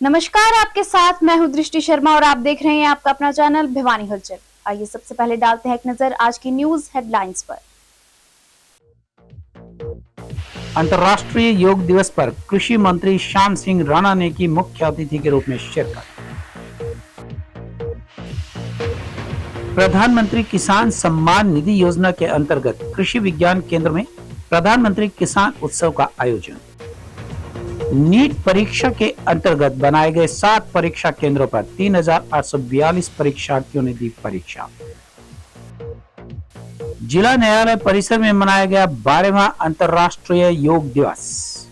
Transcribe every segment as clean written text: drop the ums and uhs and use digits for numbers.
नमस्कार, आपके साथ मैं हूं दृष्टि शर्मा और आप देख रहे हैं आपका अपना चैनल भिवानी हलचल। आइए सबसे पहले डालते हैं एक नजर आज की न्यूज हेडलाइंस पर। अंतर्राष्ट्रीय योग दिवस पर कृषि मंत्री श्याम सिंह राणा ने की मुख्य अतिथि के रूप में शिरकत। प्रधानमंत्री किसान सम्मान निधि योजना के अंतर्गत कृषि विज्ञान केंद्र में प्रधानमंत्री किसान उत्सव का आयोजन। नीट परीक्षा के अंतर्गत बनाए गए 7 परीक्षा केंद्रों पर 3,842 परीक्षार्थियों ने दी परीक्षा। जिला न्यायालय परिसर में मनाया गया 12वां अंतर्राष्ट्रीय योग दिवस।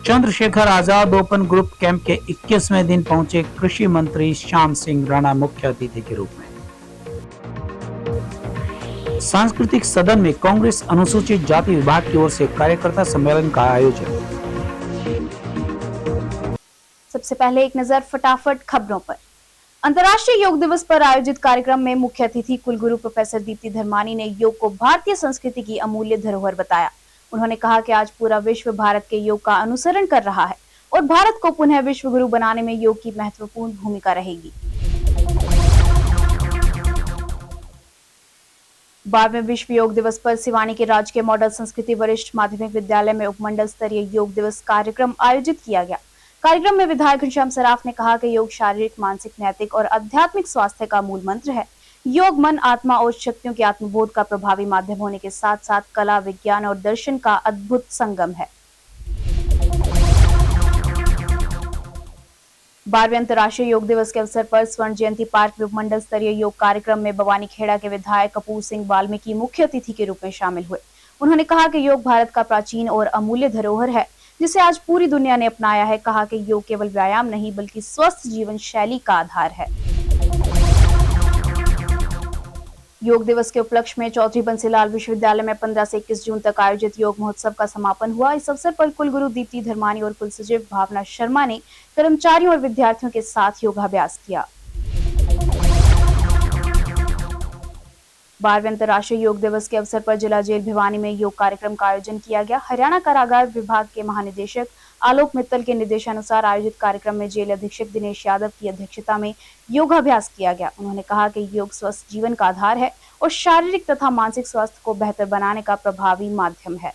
Chandrashekhar Azad open group camp के 21वें दिन पहुंचे कृषि मंत्री श्याम सिंह राणा मुख्य अतिथि के रूप में। सांस्कृतिक सदन में कांग्रेस अनुसूचित जाति विभाग की ओर से कार्यकर्ता सम्मेलन का आयोजन। सबसे पहले एक नजर फटाफट खबरों पर। अंतर्राष्ट्रीय योग दिवस पर आयोजित कार्यक्रम में मुख्य अतिथि कुलगुरु प्रोफेसर दीप्ति धर्मानी ने योग को भारतीय संस्कृति की अमूल्य धरोहर बताया। उन्होंने कहा कि आज पूरा विश्व भारत के योग का अनुसरण कर रहा है और भारत को पुनः विश्व गुरु बनाने में योग की महत्वपूर्ण भूमिका रहेगी। 12वें विश्व योग दिवस पर सिवानी के राजकीय मॉडल संस्कृति वरिष्ठ माध्यमिक विद्यालय में उपमंडल स्तरीय योग दिवस कार्यक्रम आयोजित किया गया। कार्यक्रम में विधायक घनश्याम सराफ ने कहा कि योग शारीरिक, मानसिक, नैतिक और आध्यात्मिक स्वास्थ्य का मूल मंत्र है। योग मन, आत्मा और शक्तियों के आत्मबोध का प्रभावी माध्यम होने के साथ साथ कला, विज्ञान और दर्शन का अद्भुत संगम है। 12वें अंतर्राष्ट्रीय योग दिवस के अवसर पर स्वर्ण जयंती पार्क में उपमंडल स्तरीय योग कार्यक्रम में बवानी खेड़ा के विधायक कपूर सिंह वाल्मीकि मुख्य अतिथि के रूप में शामिल हुए। उन्होंने कहा कि योग भारत का प्राचीन और अमूल्य धरोहर है जिसे आज पूरी दुनिया ने अपनाया है। कहा कि योग केवल व्यायाम नहीं बल्कि स्वस्थ जीवन शैली का आधार है। योग दिवस के उपलक्ष्य में चौधरी बंसीलाल विश्वविद्यालय में 15 से 21 जून तक आयोजित योग महोत्सव का समापन हुआ। इस अवसर पर कुलगुरु दीप्ति धर्मानी और कुलसचिव भावना शर्मा ने कर्मचारियों और विद्यार्थियों के साथ योगाभ्यास किया। 12वें अंतर्राष्ट्रीय योग दिवस के अवसर पर जिला जेल भिवानी में योग कार्यक्रम का आयोजन किया गया। हरियाणा कारागार विभाग के महानिदेशक आलोक मित्तल के निर्देशानुसार आयोजित कार्यक्रम में जेल अधीक्षक दिनेश यादव की अध्यक्षता में योगाभ्यास किया गया। उन्होंने कहा कि योग स्वस्थ जीवन का आधार है और शारीरिक तथा मानसिक स्वास्थ्य को बेहतर बनाने का प्रभावी माध्यम है।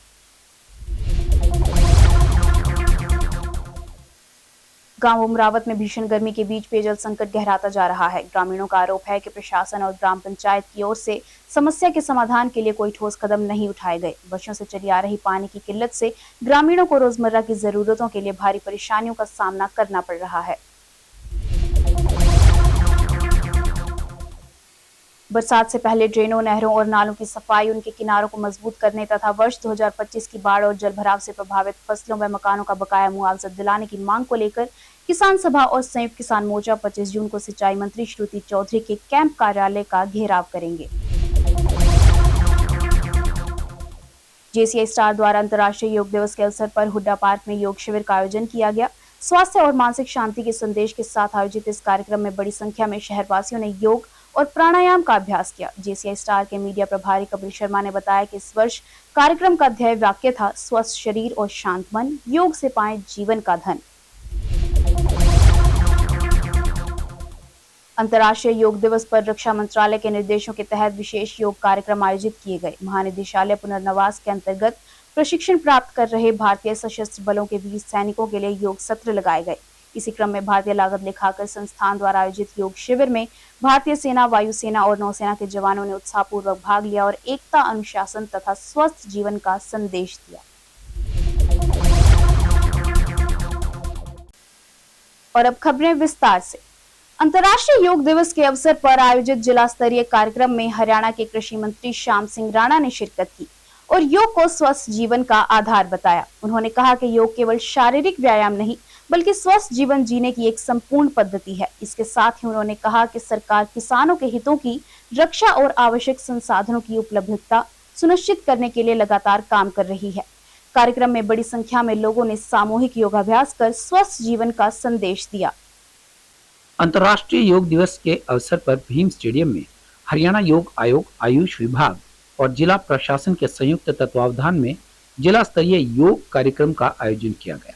गांव उमरावत में भीषण गर्मी के बीच पेयजल संकट गहराता जा रहा है। ग्रामीणों का आरोप है कि प्रशासन और ग्राम पंचायत की ओर से समस्या के समाधान के लिए कोई ठोस कदम नहीं उठाए गए। वर्षों से चली आ रही पानी की किल्लत से ग्रामीणों को रोजमर्रा की जरूरतों के लिए भारी परेशानियों का सामना करना पड़ रहा है। बरसात से पहले ड्रेनों, नहरों और नालों की सफाई, उनके किनारों को मजबूत करने तथा वर्ष 2025 की बाढ़ और जलभराव से प्रभावित फसलों व मकानों का बकाया मुआवजा दिलाने की मांग को लेकर किसान सभा और संयुक्त किसान मोर्चा 25 जून को सिंचाई मंत्री श्रुति चौधरी के कैंप कार्यालय का घेराव करेंगे। जेसीआई स्टार द्वारा अंतर्राष्ट्रीय योग दिवस के अवसर पर हुड्डा पार्क में योग शिविर का आयोजन किया गया। स्वास्थ्य और मानसिक शांति के संदेश के साथ आयोजित इस कार्यक्रम में बड़ी संख्या में शहरवासियों ने योग और प्राणायाम का अभ्यास किया। जेसीआई स्टार के मीडिया प्रभारी कपिल शर्मा ने बताया कि इस वर्ष कार्यक्रम का ध्येय वाक्य था, स्वस्थ शरीर और शांत मन, योग से पाएं जीवन का धन। अंतर्राष्ट्रीय योग दिवस पर रक्षा मंत्रालय के निर्देशों के तहत विशेष योग कार्यक्रम आयोजित किए गए। महानिदेशालय पुनर्नवास के अंतर्गत प्रशिक्षण प्राप्त कर रहे भारतीय सशस्त्र बलों के वीर सैनिकों के लिए योग सत्र लगाए गए। इसी क्रम में भारतीय लागत लेखाकर संस्थान द्वारा आयोजित योग शिविर में भारतीय सेना, वायुसेना और नौसेना के जवानों ने उत्साहपूर्वक भाग लिया और एकता, अनुशासन तथा स्वस्थ जीवन का संदेश दिया। और अब खबरें विस्तार से। अंतर्राष्ट्रीय योग दिवस के अवसर पर आयोजित जिला स्तरीय कार्यक्रम में हरियाणा के कृषि मंत्री श्याम सिंह राणा ने शिरकत की और योग को स्वस्थ जीवन का आधार बताया। उन्होंने कहा कि योग केवल शारीरिक व्यायाम नहीं बल्कि स्वस्थ जीवन जीने की एक संपूर्ण पद्धति है। इसके साथ ही उन्होंने कहा कि सरकार किसानों के हितों की रक्षा और आवश्यक संसाधनों की उपलब्धता सुनिश्चित करने के लिए लगातार काम कर रही है। कार्यक्रम में बड़ी संख्या में लोगों ने सामूहिक योगाभ्यास कर स्वस्थ जीवन का संदेश दिया। अंतर्राष्ट्रीय योग दिवस के अवसर पर भीम स्टेडियम में हरियाणा योग आयोग, आयुष विभाग और जिला प्रशासन के संयुक्त तत्वावधान में जिला स्तरीय योग कार्यक्रम का आयोजन किया गया।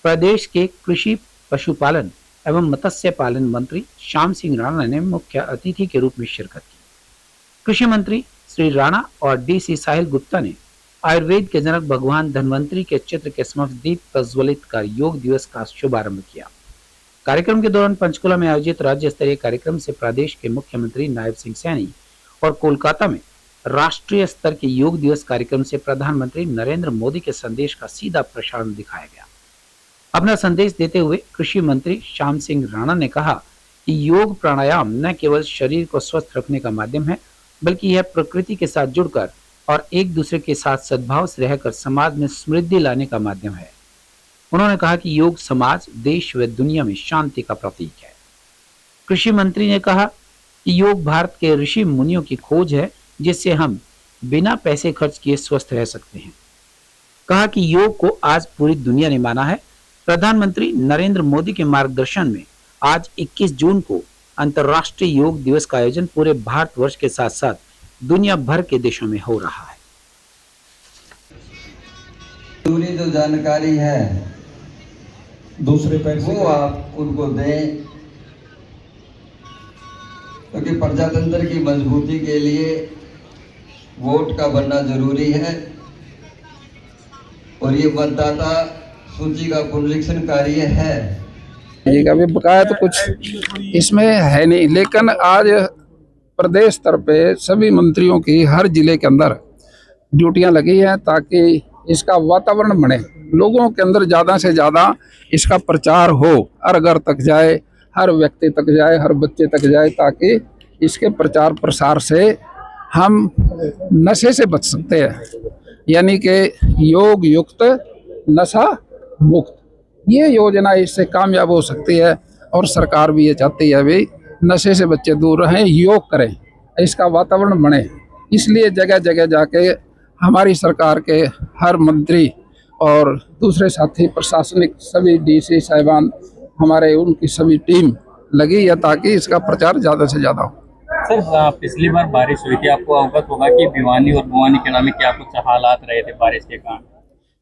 प्रदेश के कृषि, पशुपालन एवं मत्स्य पालन मंत्री श्याम सिंह राणा ने मुख्य अतिथि के रूप में शिरकत की। कृषि मंत्री श्री राणा और डीसी साहिल गुप्ता ने आयुर्वेद के जनक भगवान धन्वंतरी के चित्र के समक्ष दीप प्रज्वलित कर योग दिवस का शुभारंभ किया। कार्यक्रम के दौरान पंचकुला में आयोजित राज्य स्तरीय कार्यक्रम से प्रदेश के मुख्यमंत्री नायब सिंह सैनी और कोलकाता में राष्ट्रीय स्तर के योग दिवस कार्यक्रम से प्रधानमंत्री नरेंद्र मोदी के संदेश का सीधा प्रसारण दिखाया गया। अपना संदेश देते हुए कृषि मंत्री श्याम सिंह राणा ने कहा कि योग प्राणायाम न केवल शरीर को स्वस्थ रखने का माध्यम है, बल्कि यह प्रकृति के साथ जुड़कर और एक दूसरे के साथ सद्भाव से रहकर समाज में समृद्धि लाने का माध्यम है। उन्होंने कहा कि योग समाज, देश व दुनिया में शांति का प्रतीक है। कृषि मंत्री ने कहा कि योग भारत के ऋषि मुनियों की खोज है, जिससे हम बिना पैसे खर्च किए स्वस्थ रह सकते हैं। कहा कि योग को आज पूरी दुनिया ने माना है। प्रधानमंत्री नरेंद्र मोदी के मार्गदर्शन में आज 21 जून को अंतर्राष्ट्रीय योग दिवस का आयोजन पूरे भारतवर्ष के साथ साथ दुनिया भर के देशों में हो रहा है। पूरी जो जानकारी है दूसरे पैसे वो आप उनको दें, क्योंकि प्रजातंत्र की मजबूती के लिए वोट का बनना जरूरी है और ये मतदाता सूची का पुनरीक्षण कार्य है। ये अभी बकाया तो कुछ इसमें है नहीं, लेकिन आज प्रदेश स्तर पे सभी मंत्रियों की हर जिले के अंदर ड्यूटियां लगी हैं ताकि इसका वातावरण बने, लोगों के अंदर ज़्यादा से ज़्यादा इसका प्रचार हो, हर घर तक जाए, हर व्यक्ति तक जाए, हर बच्चे तक जाए, ताकि इसके प्रचार प्रसार से हम नशे से बच सकते हैं। यानी कि योग युक्त नशा मुक्त ये योजना इससे कामयाब हो सकती है और सरकार भी ये चाहती है भी नशे से बच्चे दूर रहें, योग करें, इसका वातावरण बने। इसलिए जगह जगह जाके हमारी सरकार के हर मंत्री और दूसरे साथी प्रशासनिक सभी डीसी साहिबान हमारे उनकी सभी टीम लगी है ताकि इसका प्रचार ज़्यादा से ज़्यादा हो। सर, पिछली बार बारिश हुई थी, आपको अवगत होगा कि भिवानी और भवानी के नाम में क्या कुछ हालात रहे थे बारिश के कारण।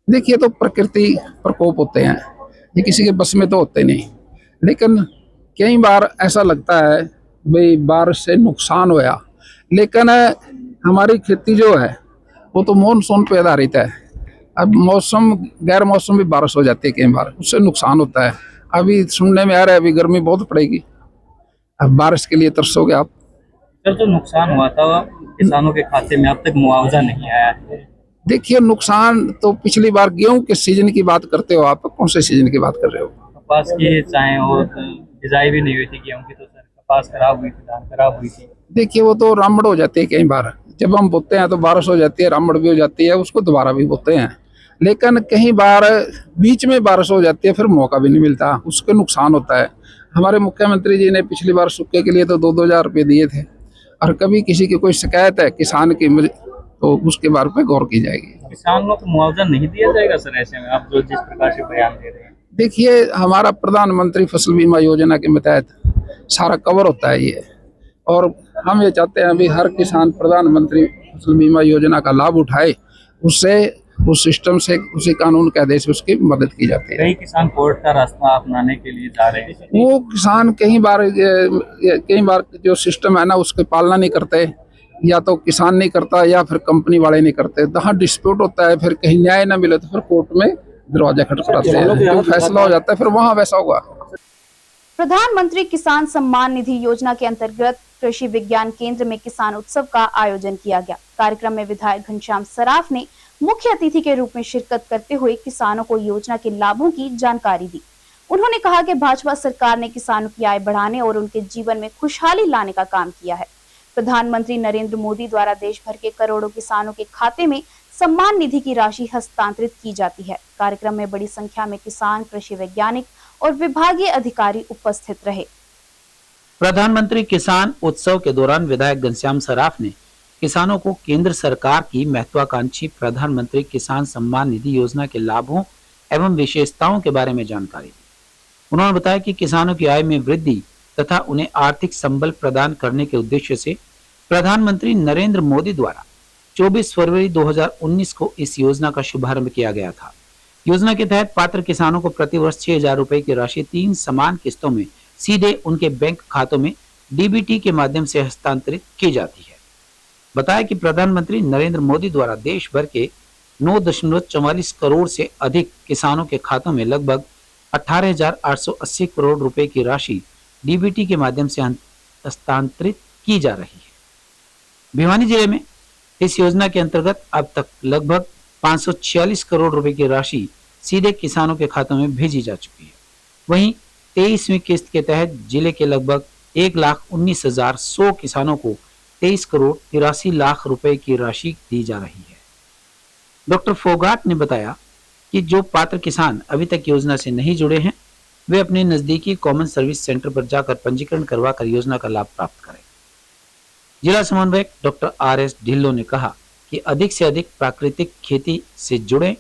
देखिए, तो प्रकृति प्रकोप होते हैं, ये किसी के बस में तो होते नहीं, लेकिन कई बार ऐसा लगता है भाई बारिश से नुकसान होया, लेकिन हमारी खेती जो है वो तो मानसून पे आधारित है। अब मौसम गैर मौसम भी बारिश हो जाती है कई बार, उससे नुकसान होता है। अभी सुनने में आ रहा है अभी गर्मी बहुत पड़ेगी, अब बारिश के लिए तरसोगे आप। सर, जो नुकसान हुआ था किसानों के खाते में अब तक मुआवजा नहीं आया है। देखिए, नुकसान तो पिछली बार गेहूं के सीजन की बात करते हो आप, कौन से सीजन की बात कर रहे हो? कपास की चाहे और बिजाई भी नहीं हुई थी गेहूं की, तो सर कपास खराब हुई थी, धान खराब हुई थी। देखिए, वो तो रामड़ हो जाती है कई बार, जब हम बोते हैं तो बारिश हो जाती है, रामड़ भी हो जाती है, उसको दोबारा भी बोते हैं। लेकिन कई बार बीच में बारिश हो जाती है, फिर मौका भी नहीं मिलता, उसके नुकसान होता है। हमारे मुख्यमंत्री जी ने पिछली बार सूखे के लिए तो 2-2 हज़ार रुपये दिए थे, और कभी किसी की कोई शिकायत है किसान की तो उसके बारे में गौर की जाएगी। किसानों को मुआवजा नहीं दिया जाएगा सर ऐसे में, आप जो जिस प्रकार से बयान दे रहे हैं? देखिए, हमारा प्रधानमंत्री फसल बीमा योजना के तहत सारा कवर होता है ये, और हम ये चाहते हैं अभी हर किसान प्रधानमंत्री फसल बीमा योजना का लाभ उठाए, उससे उस सिस्टम से उसी कानून के आदेश से उसकी मदद की जाती है। कई किसान कोर्ट का रास्ता अपनाने के लिए जा रहे हैं। वो किसान कई बार जो सिस्टम है ना उसकी पालना नहीं करते, या तो किसान नहीं करता या फिर कंपनी वाले नहीं करते, जहाँ डिस्प्यूट होता है, फिर कहीं न्याय ना मिले तो फिर कोर्ट में दरवाजा खटखटाते हैं, जो फैसला हो जाता है फिर वहाँ वैसा होगा। प्रधानमंत्री किसान सम्मान निधि योजना के अंतर्गत कृषि विज्ञान केंद्र में किसान उत्सव का आयोजन किया गया। कार्यक्रम में विधायक घनश्याम सराफ ने मुख्य अतिथि के रूप में शिरकत करते हुए किसानों को योजना के लाभों की जानकारी दी। उन्होंने कहा कि भाजपा सरकार ने किसानों की आय बढ़ाने और उनके जीवन में खुशहाली लाने का काम किया है। प्रधानमंत्री नरेंद्र मोदी द्वारा देश भर के करोड़ों किसानों के खाते में सम्मान निधि की राशि हस्तांतरित की जाती है। कार्यक्रम में बड़ी संख्या में किसान, कृषि वैज्ञानिक और विभागीय अधिकारी उपस्थित रहे। प्रधानमंत्री किसान उत्सव के दौरान विधायक घनश्याम सराफ ने किसानों को केंद्र सरकार की महत्वाकांक्षी प्रधानमंत्री किसान सम्मान निधि योजना के लाभों एवं विशेषताओं के बारे में जानकारी दी। उन्होंने बताया कि किसानों की आय में वृद्धि तथा उन्हें आर्थिक संबल प्रदान करने के उद्देश्य से प्रधानमंत्री नरेंद्र मोदी द्वारा 24 फरवरी 2019 को इस योजना का शुभारंभ किया गया था। योजना के तहत पात्र किसानों को प्रतिवर्ष 6,000 रुपए की राशि 3 समान किस्तों में सीधे उनके बैंक खातों में डीबीटी के माध्यम से हस्तांतरित की जाती है। बताया कि प्रधानमंत्री नरेंद्र मोदी द्वारा देश भर के 9.44 करोड़ से अधिक किसानों के खातों में लगभग 18,880 करोड़ रुपए की राशि डीबीटी के माध्यम से हस्तांतरित की जा रही है। भिवानी जिले में इस योजना के अंतर्गत अब तक लगभग 546 करोड़ रुपए की राशि सीधे किसानों के खातों में भेजी जा चुकी है। वहीं 23वीं किस्त के तहत जिले के लगभग 1,19,100 किसानों को 23 करोड़ 83 लाख रुपए की राशि दी जा रही है। डॉक्टर फोगाट ने बताया कि जो पात्र किसान अभी तक योजना से नहीं जुड़े हैं, वे अपने नजदीकी कॉमन सर्विस सेंटर पर जाकर पंजीकरण करवाकर योजना का लाभ प्राप्त करें। जिला समन्वयक डॉक्टर RS ढिल्लो ने कहा कि अधिक से अधिक प्राकृतिक खेती से जुड़े।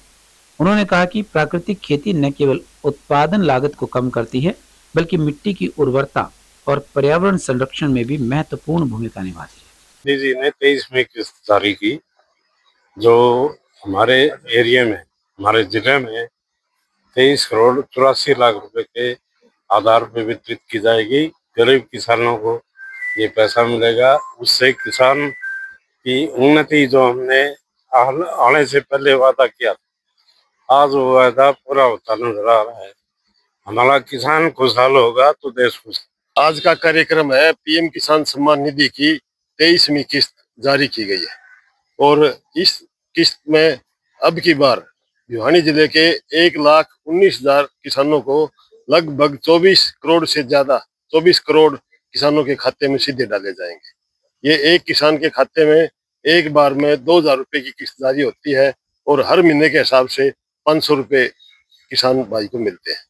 उन्होंने कहा कि प्राकृतिक खेती न केवल उत्पादन लागत को कम करती है, बल्कि मिट्टी की उर्वरता और पर्यावरण संरक्षण में भी महत्वपूर्ण भूमिका निभाती है। मोदी जी ने 23वीं किस्त जारी की, जो हमारे एरिया में, हमारे जिले में 23 करोड़ 84 लाख रुपए के आधार पर वितरित की जाएगी। गरीब किसानों को ये पैसा मिलेगा। उससे किसान की उन्नति जो हमने आने से पहले वादा किया था, आज वो वादा पूरा होता नजर आ रहा है। हमारा किसान खुशहाल होगा तो देश खुश। आज का कार्यक्रम है पीएम किसान सम्मान निधि की 23वीं किस्त जारी की गई है और इस किस्त में अब की बार भिवानी जिले के 1,19,000 किसानों को लगभग 24 करोड़ से ज्यादा 24 करोड़ किसानों के खाते में सीधे डाले जाएंगे। ये एक किसान के खाते में एक बार में 2,000 रुपए की किस्त जारी होती है और हर महीने के हिसाब से 500 रुपए किसान भाई को मिलते हैं।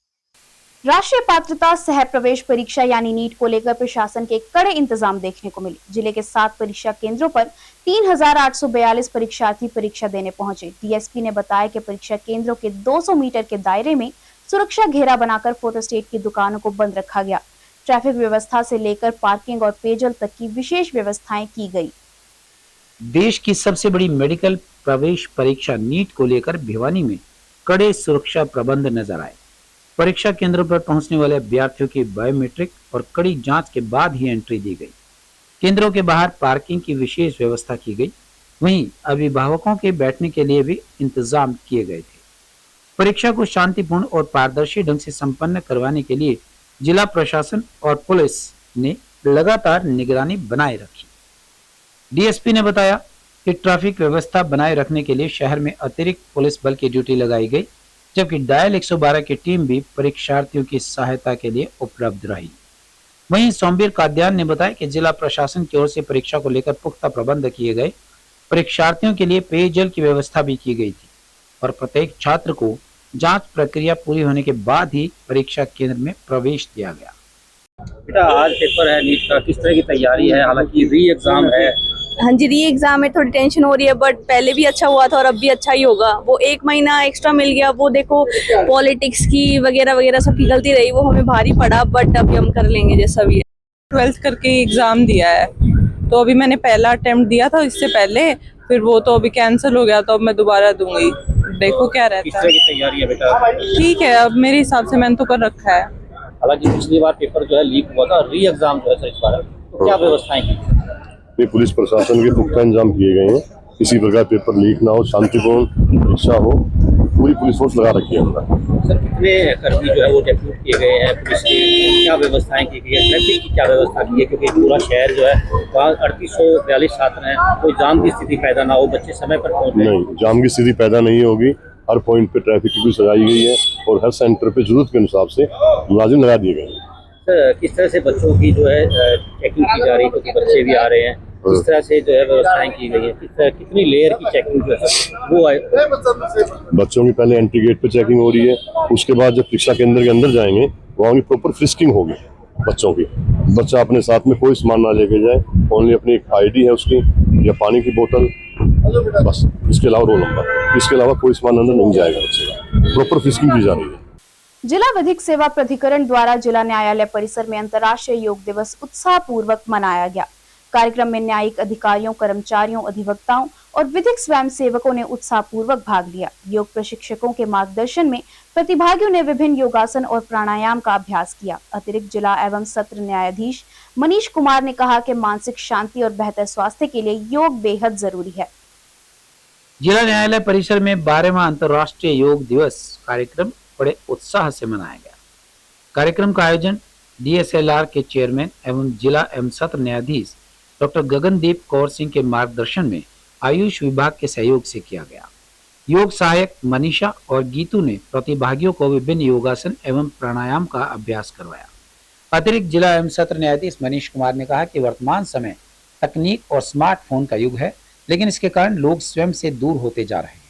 राष्ट्रीय पात्रता सह प्रवेश परीक्षा यानी नीट को लेकर प्रशासन के कड़े इंतजाम देखने को मिले। जिले के 7 परीक्षा केंद्रों पर 3,842 परीक्षार्थी परीक्षा देने पहुंचे। डीएसपी ने बताया कि परीक्षा केंद्रों के 200 मीटर के दायरे में सुरक्षा घेरा बनाकर फोटोस्टेट की दुकानों को बंद रखा गया। ट्रैफिक व्यवस्था से लेकर पार्किंग और पेयजल तक की विशेष व्यवस्थाएं की गई। देश की सबसे बड़ी मेडिकल प्रवेश परीक्षा नीट को लेकर भिवानी में कड़े सुरक्षा प्रबंध नजर आए। परीक्षा केंद्र पर पहुंचने वाले अभ्यर्थियों की बायोमेट्रिक और कड़ी जांच के बाद ही एंट्री दी गई। केंद्रों के बाहर पार्किंग की विशेष व्यवस्था की गई। वहीं अभिभावकों के बैठने के लिए भी इंतजाम किए गए थे। परीक्षा को शांतिपूर्ण और पारदर्शी ढंग से संपन्न करवाने के लिए जिला प्रशासन और पुलिस ने लगातार निगरानी बनाए रखी। डीएसपी ने बताया कि ट्रैफिक व्यवस्था बनाए रखने के लिए शहर में अतिरिक्त पुलिस बल की ड्यूटी लगाई गई, जबकि डायल 112 की टीम भी परीक्षार्थियों की सहायता के लिए उपलब्ध रही। वहीं सोमवीर काद्यान ने बताया कि जिला प्रशासन की ओर से परीक्षा को लेकर पुख्ता प्रबंध किए गए। परीक्षार्थियों के लिए पेयजल की व्यवस्था भी की गई थी और प्रत्येक छात्र को जांच प्रक्रिया पूरी होने के बाद ही परीक्षा केंद्र में प्रवेश दिया गया। बेटा, आज पेपर है नीट का, किस तरह की तैयारी है? हालांकि री एग्जाम है। हाँ जी, री एग्जाम में थोड़ी टेंशन हो रही है, बट पहले भी अच्छा हुआ था और अब भी अच्छा ही होगा। वो 1 महीना एक्स्ट्रा मिल गया, वो देखो पॉलिटिक्स की वगैरह वगैरह सब की गलती रही, वो हमें भारी पड़ा, बट अभी हम कर लेंगे जैसा भी है। 12th करके एग्जाम दिया है, तो अभी मैंने पहला अटेम्प्ट दिया था इससे पहले, फिर वो तो अभी कैंसिल हो गया, तो अब मैं दोबारा दूंगी। देखो क्या रहता है। किस तरह की तैयारी है बेटा? ठीक है, अब मेरे हिसाब से मैंने तो कर रखा है। हालांकि पिछली बार पेपर जो है लीक हुआ था, री एग्जाम जो है सर इस बार, तो क्या व्यवस्थाएं की? पुलिस प्रशासन के पुख्ता इंतजाम किए गए हैं, किसी प्रकार पेपर लीक ना हो, शांतिपूर्ण परीक्षा हो, पूरी पुलिस फोर्स लगा रखी है हमने। सर, कितने कर्मी जो है वो डेप्यूट किए गए हैं पुलिस की? क्या व्यवस्थाएं की गई है? ट्रैफिक की क्या व्यवस्था की है? क्योंकि पूरा शहर जो है वहाँ 3842 छात्र हैं, कोई जाम की स्थिति पैदा ना हो, बच्चे समय पर पहुँच जाए। नहीं, जाम की स्थिति पैदा नहीं होगी। हर पॉइंट पे ट्रैफिक की सजाई गई है और हर सेंटर पे जरूरत के हिसाब से मुलाजिम लगा दिए गए हैं। सर, किस तरह से बच्चों की जो है चेकिंग की जा रही है? क्योंकि बच्चे भी आ रहे हैं, किस तरह से जो है व्यवस्थाएं की गई है? कितनी लेयर की चेकिंग जो है वो है? बच्चों की पहले एंट्री गेट पे चेकिंग हो रही है, उसके बाद जब परीक्षा केंद्र के अंदर जाएंगे वहाँ की प्रॉपर फ्रिस्किंग होगी बच्चों की। बच्चा अपने साथ में कोई सामान ना लेके जाए, ओनली अपनी एक ID है उसकी या पानी की बोतल, बस। इसके अलावा रोल नंबर, इसके अलावा कोई सामान अंदर नहीं जाएगा बच्चे का। प्रॉपर फ्रिस्किंग की जा रही है। जिला विधिक सेवा प्राधिकरण द्वारा जिला न्यायालय परिसर में अंतर्राष्ट्रीय योग दिवस उत्साह पूर्वक मनाया गया। कार्यक्रम में न्यायिक अधिकारियों, कर्मचारियों, अधिवक्ताओं और विधिक स्वयंसेवकों ने उत्साहपूर्वक भाग लिया। योग प्रशिक्षकों के मार्गदर्शन में प्रतिभागियों ने विभिन्न योगासन और प्राणायाम का अभ्यास किया। अतिरिक्त जिला एवं सत्र न्यायाधीश मनीष कुमार ने कहा कि मानसिक शांति और बेहतर स्वास्थ्य के लिए योग बेहद जरूरी है। जिला न्यायालय परिसर में 12वां अंतर्राष्ट्रीय योग दिवस कार्यक्रम बड़े उत्साह से मनाया गया। कार्यक्रम का आयोजन DSLR के चेयरमैन एवं जिला एवं सत्र न्यायाधीश डॉक्टर गगनदीप कौर सिंह के मार्गदर्शन में आयुष विभाग के सहयोग से किया गया। योग सहायक मनीषा और गीतू ने प्रतिभागियों को विभिन्न योगासन एवं प्राणायाम का अभ्यास करवाया। अतिरिक्त जिला एवं सत्र न्यायाधीश मनीष कुमार ने कहा कि वर्तमान समय तकनीक और स्मार्टफोन का युग है, लेकिन इसके कारण लोग स्वयं से दूर होते जा रहे हैं।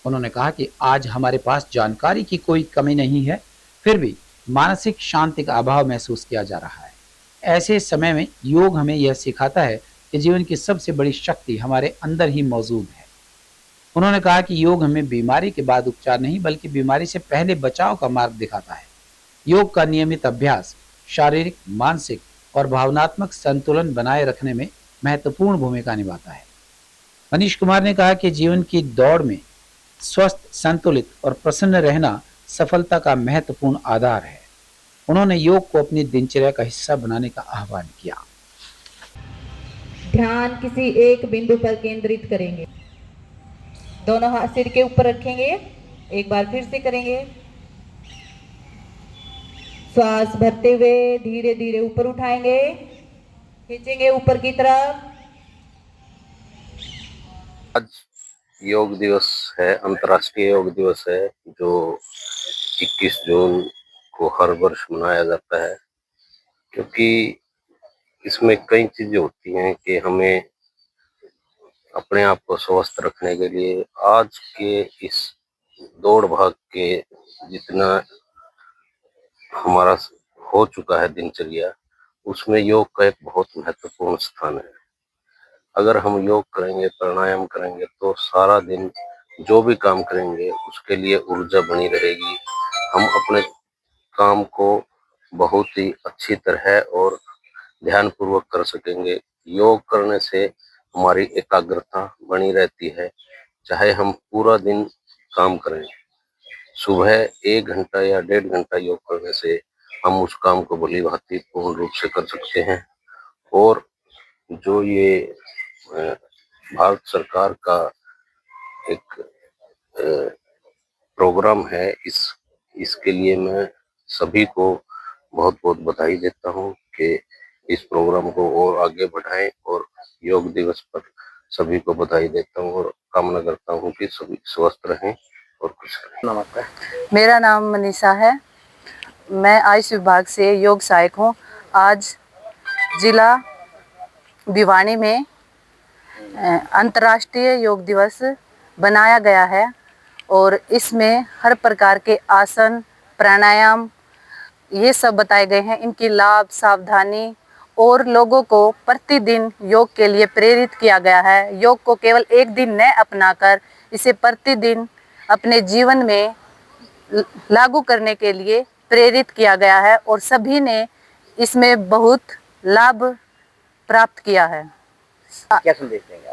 उन्होंने कहा कि आज हमारे पास जानकारी की कोई कमी नहीं है, फिर भी मानसिक शांति का अभाव महसूस किया जा रहा है। ऐसे समय में योग हमें यह सिखाता है कि जीवन की सबसे बड़ी शक्ति हमारे अंदर ही मौजूद है। उन्होंने कहा कि योग हमें बीमारी के बाद उपचार नहीं बल्कि बीमारी से पहले बचाव का मार्ग दिखाता है। योग का नियमित अभ्यास शारीरिक, मानसिक और भावनात्मक संतुलन बनाए रखने में महत्वपूर्ण भूमिका निभाता है। मनीष कुमार ने कहा कि जीवन की दौड़ में स्वस्थ, संतुलित और प्रसन्न रहना सफलता का महत्वपूर्ण आधार है। उन्होंने योग को अपनी दिनचर्या का हिस्सा बनाने का आह्वान किया। ध्यान किसी एक बिंदु पर केंद्रित करेंगे। दोनों हाथ सिर के ऊपर रखेंगे। एक बार फिर से करेंगे। श्वास भरते हुए धीरे धीरे ऊपर उठाएंगे, खींचेंगे ऊपर की तरफ। आज योग दिवस है, अंतर्राष्ट्रीय योग दिवस है, जो 21 जून को हर वर्ष मनाया जाता है। क्योंकि इसमें कई चीजें होती हैं कि हमें अपने आप को स्वस्थ रखने के लिए आज के इस दौड़ भाग के जितना हमारा हो चुका है दिनचर्या, उसमें योग का एक बहुत महत्वपूर्ण स्थान है। अगर हम योग करेंगे, प्राणायाम करेंगे तो सारा दिन जो भी काम करेंगे उसके लिए ऊर्जा बनी रहेगी। हम अपने काम को बहुत ही अच्छी तरह और ध्यानपूर्वक कर सकेंगे। योग करने से हमारी एकाग्रता बनी रहती है। चाहे हम पूरा दिन काम करें, सुबह 1 घंटा या 1.5 घंटा योग करने से हम उस काम को भली भांति पूर्ण रूप से कर सकते हैं। और जो ये भारत सरकार का एक प्रोग्राम है, इसके लिए मैं सभी को बहुत बहुत बधाई देता हूं कि इस प्रोग्राम को और आगे बढ़ाएं। और योग दिवस पर सभी को बधाई देता हूं और कामना करता हूं कि सभी स्वस्थ रहें और खुश रहें। नमस्कार, मेरा नाम मनीषा है। मैं आयुष विभाग से योग सहायक हूँ। आज जिला भिवानी में अंतर्राष्ट्रीय योग दिवस बनाया गया है और इसमें हर प्रकार के आसन, प्राणायाम ये सब बताए गए हैं। इनकी लाभ, सावधानी और लोगों को प्रतिदिन योग के लिए प्रेरित किया गया है। योग को केवल एक दिन न अपनाकर इसे प्रतिदिन अपने जीवन में लागू करने के लिए प्रेरित किया गया है और सभी ने इसमें बहुत लाभ प्राप्त किया है। क्या संदेश देंगे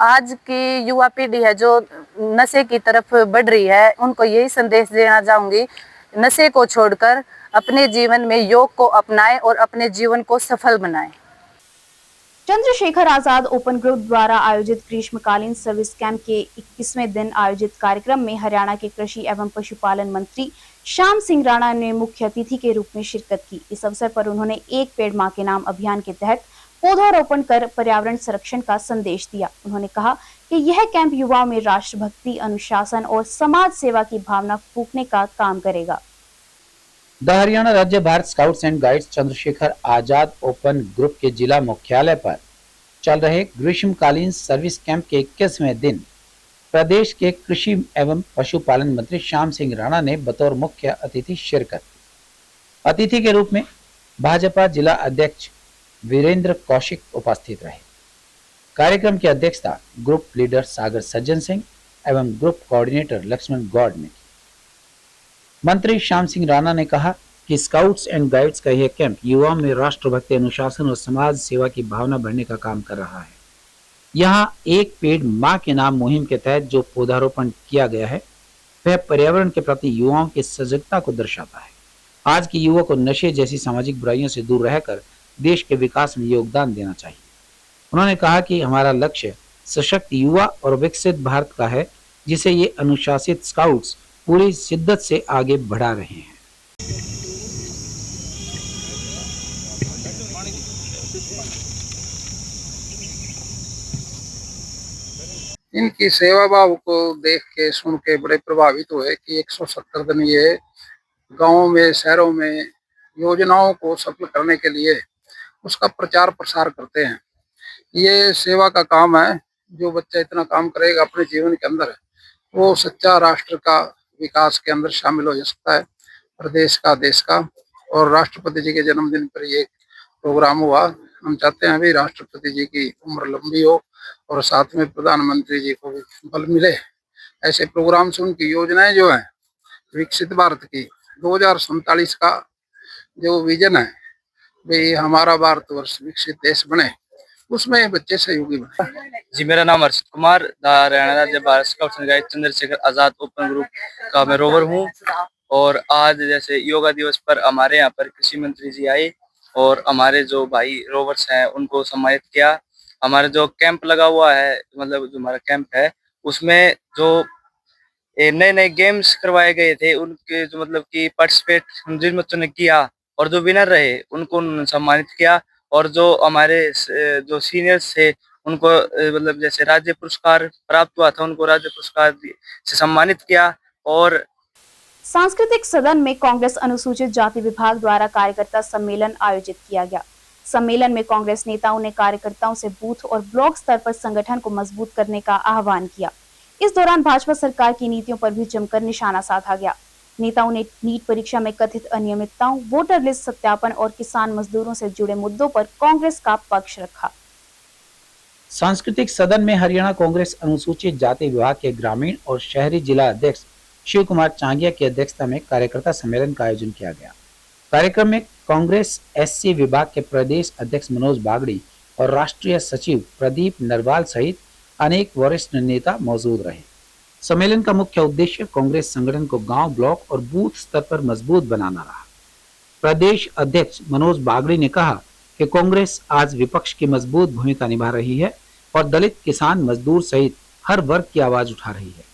आज की युवा पीढ़ी है जो नशे की तरफ बढ़ रही है, उनको यही संदेश देना चाहूँगी, नशे को छोड़कर अपने जीवन में योग को अपनाएं और अपने जीवन को सफल बनाएं। चंद्रशेखर आजाद ओपन ग्रुप द्वारा आयोजित ग्रीष्मकालीन सर्विस कैंप के 21वें दिन आयोजित कार्यक्रम में हरियाणा के कृषि एवं पशुपालन मंत्री श्याम सिंह राणा ने मुख्य अतिथि के रूप में शिरकत की। इस अवसर पर उन्होंने एक पेड़ मां के नाम अभियान के तहत पौधारोपण कर पर्यावरण संरक्षण का संदेश दिया। उन्होंने कहा कि यह कैंप युवाओं में राष्ट्रभक्ति, अनुशासन और समाज सेवा की भावना फूंकने का काम करेगा। द हरियाणा राज्य Bharat scouts and guides Chandrashekhar Azad open group के जिला मुख्यालय पर चल रहे ग्रीष्मकालीन सर्विस कैंप के 21वें दिन प्रदेश के कृषि एवं पशुपालन मंत्री श्याम सिंह राणा ने बतौर मुख्य अतिथि शिरकत। अतिथि के रूप में भाजपा जिला अध्यक्ष वीरेंद्र कौशिक उपस्थित रहे। कार्यक्रम की अध्यक्षता ग्रुप लीडर सागर सज्जन सिंह एवं ग्रुप कोऑर्डिनेटर लक्ष्मण गौड़ ने की। मंत्री श्याम सिंह राणा ने कहा कि स्काउट्स एंड गाइड्स का यह कैंप युवाओं में राष्ट्रभक्ति, अनुशासन और समाज सेवा की भावना बढ़ने का काम कर रहा है। यहाँ एक पेड़ माँ के नाम मुहिम के तहत जो पौधारोपण किया गया है वह पर्यावरण के प्रति युवाओं की सजगता को दर्शाता है। आज के युवा को नशे जैसी सामाजिक बुराइयों से दूर रहकर देश के विकास में योगदान देना चाहिए। उन्होंने कहा कि हमारा लक्ष्य सशक्त युवा और विकसित भारत का है, जिसे ये अनुशासित स्काउट्स पूरी शिद्दत से आगे बढ़ा रहे हैं। इनकी सेवा भाव को देख के सुन के बड़े प्रभावित हुए कि 170 दिन ये गांवों में शहरों में योजनाओं को सफल करने के लिए उसका प्रचार प्रसार करते हैं। ये सेवा का काम है। जो बच्चा इतना काम करेगा अपने जीवन के अंदर, वो सच्चा राष्ट्र का विकास के अंदर शामिल हो सकता है, प्रदेश का, देश का। और राष्ट्रपति जी के जन्मदिन पर ये प्रोग्राम हुआ। हम चाहते हैं भी राष्ट्रपति जी की उम्र लंबी हो और साथ में प्रधानमंत्री जी को भी बल मिले। ऐसे प्रोग्राम से उनकी योजनाएं जो है विकसित भारत की 2047 का जो विजन है भाई हमारा भारतवर्ष विकसित देश बने, उसमें बच्चे सहयोगी बने। जी, मेरा नाम अर्षद कुमार, हरियाणा राज्य Bharat scouts and guides Chandrashekhar Azad open group का मैं रोवर हूँ। और आज जैसे योगा दिवस पर हमारे यहाँ पर कृषि मंत्री जी आए और हमारे जो भाई रोवर्स हैं उनको सम्मानित किया। हमारा जो कैंप लगा हुआ है, मतलब जो हमारा कैंप है उसमें जो नए नए गेम्स करवाए गए थे उनके जो मतलब कि पार्टिसिपेट जिन बच्चों ने किया और जो विनर रहे उनको सम्मानित किया। और जो हमारे जो सीनियर्स थे उनको मतलब जैसे राज्य पुरस्कार प्राप्त हुआ था उनको राज्य पुरस्कार से सम्मानित किया। और सांस्कृतिक सदन में कांग्रेस अनुसूचित जाति विभाग द्वारा कार्यकर्ता सम्मेलन आयोजित किया गया। सम्मेलन में कांग्रेस नेताओं ने कार्यकर्ताओं से बूथ और ब्लॉक स्तर पर संगठन को मजबूत करने का आह्वान किया। इस दौरान भाजपा सरकार की नीतियों पर भी जमकर निशाना साधा गया। नेताओं ने नीट परीक्षा में कथित अनियमितताओं, वोटर लिस्ट सत्यापन और किसान मजदूरों से जुड़े मुद्दों पर कांग्रेस का पक्ष रखा। सांस्कृतिक सदन में हरियाणा कांग्रेस अनुसूचित जाति विभाग के ग्रामीण और शहरी जिला अध्यक्ष शिव कुमार चांगिया की अध्यक्षता में कार्यकर्ता सम्मेलन का आयोजन किया गया। कार्यक्रम में कांग्रेस एससी विभाग के प्रदेश अध्यक्ष मनोज बागड़ी और राष्ट्रीय सचिव प्रदीप नरवाल सहित अनेक वरिष्ठ नेता मौजूद रहे। सम्मेलन का मुख्य उद्देश्य कांग्रेस संगठन को गांव, ब्लॉक और बूथ स्तर पर मजबूत बनाना रहा। प्रदेश अध्यक्ष मनोज बागड़ी ने कहा कि कांग्रेस आज विपक्ष की मजबूत भूमिका निभा रही है और दलित, किसान, मजदूर सहित हर वर्ग की आवाज उठा रही है।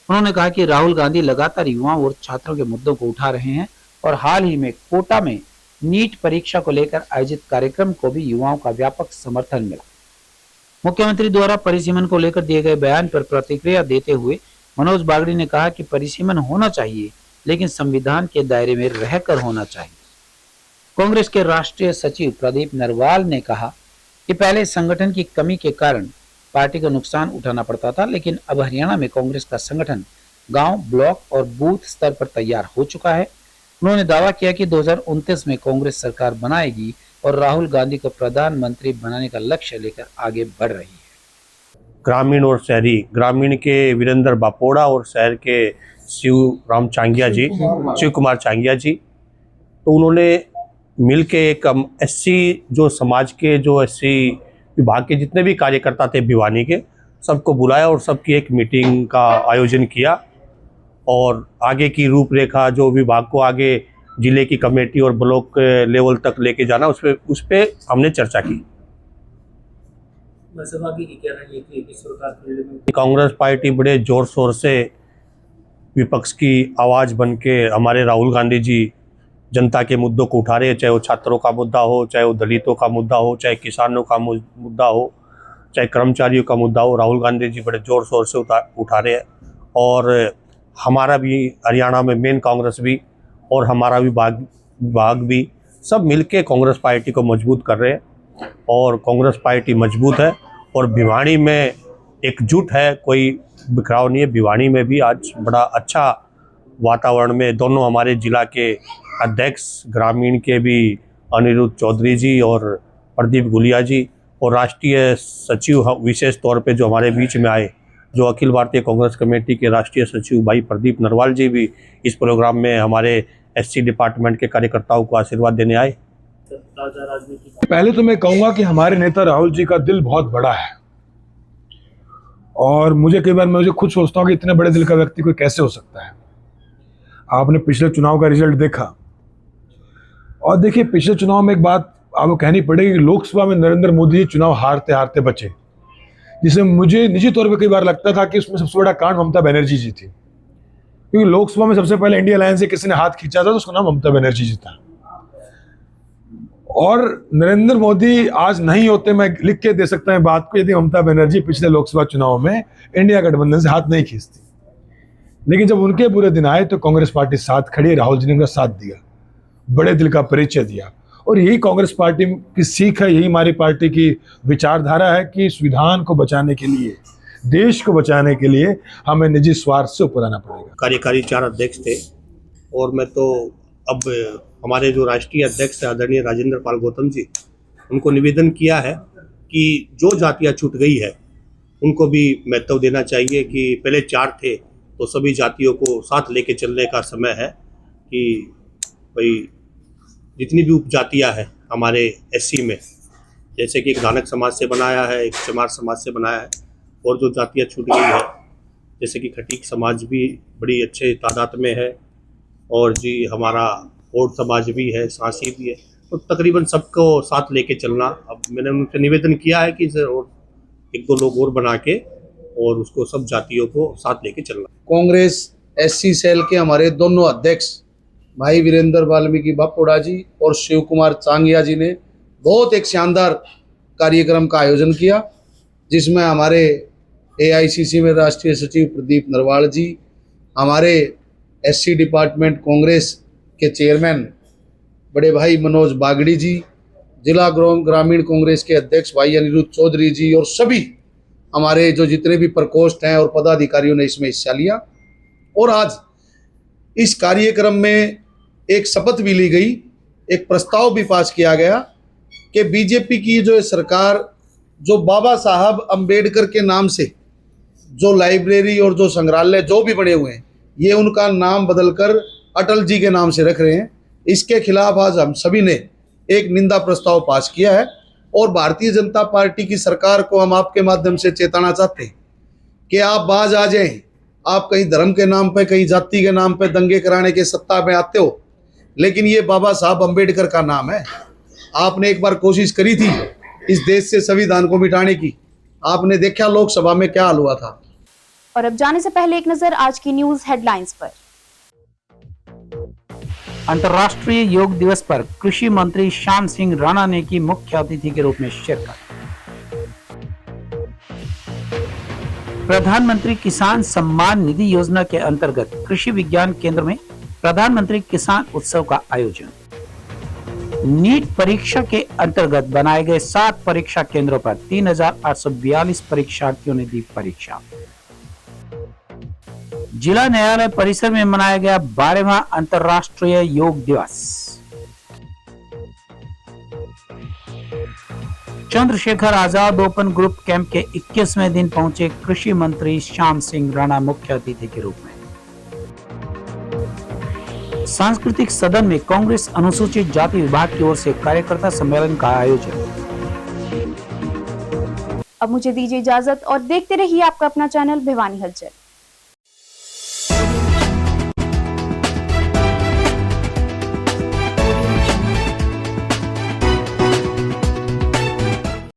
उन्होंने कहा कि राहुल गांधी लगातार युवाओं और छात्रों के मुद्दों को उठा रहे हैं और हाल ही में कोटा में नीट परीक्षा को लेकर आयोजित कार्यक्रम को भी युवाओं का व्यापक समर्थन मिला। मुख्यमंत्री द्वारा परिसीमन को लेकर दिए गए बयान पर प्रतिक्रिया देते हुए मनोज बागड़ी ने कहा कि परिसीमन होना चाहिए, लेकिन संविधान के दायरे में रहकर होना चाहिए। कांग्रेस के राष्ट्रीय सचिव प्रदीप नरवाल ने कहा कि पहले संगठन की कमी के कारण पार्टी को नुकसान उठाना पड़ता था, लेकिन अब हरियाणा में कांग्रेस का संगठन गांव, ब्लॉक और बूथ स्तर पर तैयार हो चुका है। उन्होंने दावा किया कि 2029 में कांग्रेस सरकार बनाएगी और राहुल गांधी को प्रधानमंत्री बनाने का लक्ष्य लेकर आगे बढ़ रही है। ग्रामीण और शहरी, ग्रामीण के वीरेंद्र बापोड़ा और शहर के शिव कुमार चांगिया जी, तो उन्होंने मिलके एक एससी जो समाज के जो एससी विभाग के जितने भी कार्यकर्ता थे भिवानी के, सबको बुलाया और सबकी एक मीटिंग का आयोजन किया और आगे की रूपरेखा जो विभाग को आगे जिले की कमेटी और ब्लॉक लेवल तक लेके जाना उस पे हमने चर्चा की। कांग्रेस पार्टी बड़े जोर शोर से विपक्ष की आवाज़ बन के हमारे राहुल गांधी जी जनता के मुद्दों को उठा रहे हैं, चाहे वो छात्रों का मुद्दा हो, चाहे वो दलितों का मुद्दा हो, चाहे किसानों का मुद्दा हो, चाहे कर्मचारियों का मुद्दा हो। राहुल गांधी जी बड़े जोर शोर से उठा रहे हैं और हमारा भी हरियाणा में मेन कांग्रेस भी और हमारा विभाग भी सब मिलके कांग्रेस पार्टी को मजबूत कर रहे हैं और कांग्रेस पार्टी मजबूत है और भिवानी में एकजुट है, कोई बिखराव नहीं है। भिवानी में भी आज बड़ा अच्छा वातावरण में दोनों हमारे जिला के अध्यक्ष ग्रामीण के भी अनिरुद्ध चौधरी जी और प्रदीप गुलिया जी और राष्ट्रीय सचिव विशेष तौर पे जो हमारे बीच में आए, जो अखिल भारतीय कांग्रेस कमेटी के राष्ट्रीय सचिव भाई प्रदीप नरवाल जी भी इस प्रोग्राम में हमारे एससी डिपार्टमेंट के कार्यकर्ताओं को आशीर्वाद देने आए। पहले तो मैं कहूँगा कि हमारे नेता राहुल जी का दिल बहुत बड़ा है और मुझे कई बार मैं खुद सोचता हूँ कि इतने बड़े दिल का व्यक्ति कोई कैसे हो सकता है। आपने पिछले चुनाव का रिजल्ट देखा और देखिए पिछले चुनाव में एक बात आपको कहनी पड़ेगी कि लोकसभा में नरेंद्र मोदी जी चुनाव हारते हारते बचे, जिसमें मुझे निजी तौर पर कई बार लगता था कि उसमें सबसे बड़ा कारण ममता बनर्जी जी थी, क्योंकि लोकसभा में सबसे पहले इंडिया अलायंस से किसी ने हाथ खींचा था तो उसका नाम ममता बनर्जी जी था। और नरेंद्र मोदी आज नहीं होते, मैं लिख के दे सकता हूं बात को, यदि ममता बनर्जी पिछले लोकसभा चुनाव में इंडिया गठबंधन से हाथ नहीं खींचती। लेकिन जब उनके बुरे दिन आए तो कांग्रेस पार्टी साथ खड़ी, राहुल जी ने उनका साथ दिया, बड़े दिल का परिचय दिया। और यही कांग्रेस पार्टी की सीख है, यही हमारी पार्टी की विचारधारा है कि संविधान को बचाने के लिए, देश को बचाने के लिए हमें निजी स्वार्थ से ऊपर आना पड़ेगा। कार्यकारी 4 अध्यक्ष थे और मैं तो अब हमारे जो राष्ट्रीय अध्यक्ष है आदरणीय राजेंद्र पाल गौतम जी, उनको निवेदन किया है कि जो जातियां छूट गई है उनको भी महत्व देना चाहिए कि पहले 4 थे तो सभी जातियों को साथ लेके चलने का समय है कि भाई जितनी भी उपजातियां हैं हमारे एससी में, जैसे कि एक दानक समाज से बनाया है, एक चमार समाज से बनाया है, और जो जातियां छूट गई है जैसे कि खटीक समाज भी बड़ी अच्छे तादाद में है, और जी हमारा ओड समाज भी है, सांसी भी है, तो तकरीबन सबको साथ लेके चलना। अब मैंने उनसे निवेदन किया है कि और 1-2 लोग और बना के और उसको सब जातियों को साथ लेके चलना। कांग्रेस एससी सेल के हमारे दोनों अध्यक्ष भाई वीरेंद्र वाल्मीकि बापोड़ा जी और शिव कुमार चांगिया जी ने बहुत एक शानदार कार्यक्रम का आयोजन किया, जिसमें हमारे एआईसीसी में राष्ट्रीय सचिव प्रदीप नरवाल जी, हमारे एससी डिपार्टमेंट कांग्रेस के चेयरमैन बड़े भाई मनोज बागड़ी जी, जिला ग्रामीण कांग्रेस के अध्यक्ष भाई अनिरुद्ध चौधरी जी और सभी हमारे जो जितने भी प्रकोष्ठ हैं और पदाधिकारियों ने इसमें हिस्सा लिया। और आज इस कार्यक्रम में एक शपथ भी ली गई, एक प्रस्ताव भी पास किया गया कि बीजेपी की जो सरकार, जो बाबा साहब अंबेडकर के नाम से जो लाइब्रेरी और जो संग्रहालय जो भी बने हुए हैं, ये उनका नाम बदलकर अटल जी के नाम से रख रहे हैं। इसके खिलाफ आज हम सभी ने एक निंदा प्रस्ताव पास किया है और भारतीय जनता पार्टी की सरकार को हम आपके माध्यम से चेताना चाहते हैं कि आप बाज आ जाएं। आप कहीं धर्म के नाम पे, कहीं जाति के नाम पे दंगे कराने के सत्ता में आते हो, लेकिन ये बाबा साहब अंबेडकर का नाम है। आपने एक बार कोशिश करी थी इस देश से संविधान को मिटाने की, आपने देखा लोकसभा में क्या हाल हुआ था। और अब जाने से पहले एक नजर आज की न्यूज हेडलाइंस पर। अंतर्राष्ट्रीय योग दिवस पर कृषि मंत्री श्याम सिंह राणा ने की मुख्य अतिथि के रूप में शिरकत। प्रधानमंत्री किसान सम्मान निधि योजना के अंतर्गत कृषि विज्ञान केंद्र में प्रधानमंत्री किसान उत्सव का आयोजन। नीट परीक्षा के अंतर्गत बनाए गए 7 परीक्षा केंद्रों पर 3842 परीक्षार्थियों ने दी परीक्षा। जिला न्यायालय परिसर में मनाया गया 12वां अंतर्राष्ट्रीय योग दिवस। Chandrashekhar Azad open group camp के 21वें दिन पहुंचे कृषि मंत्री श्याम सिंह राणा मुख्य अतिथि के रूप में। सांस्कृतिक सदन में कांग्रेस अनुसूचित जाति विभाग की ओर से कार्यकर्ता सम्मेलन का आयोजन। अब मुझे दीजिए इजाजत और देखते रहिए आपका अपना चैनल भिवानी हलचल।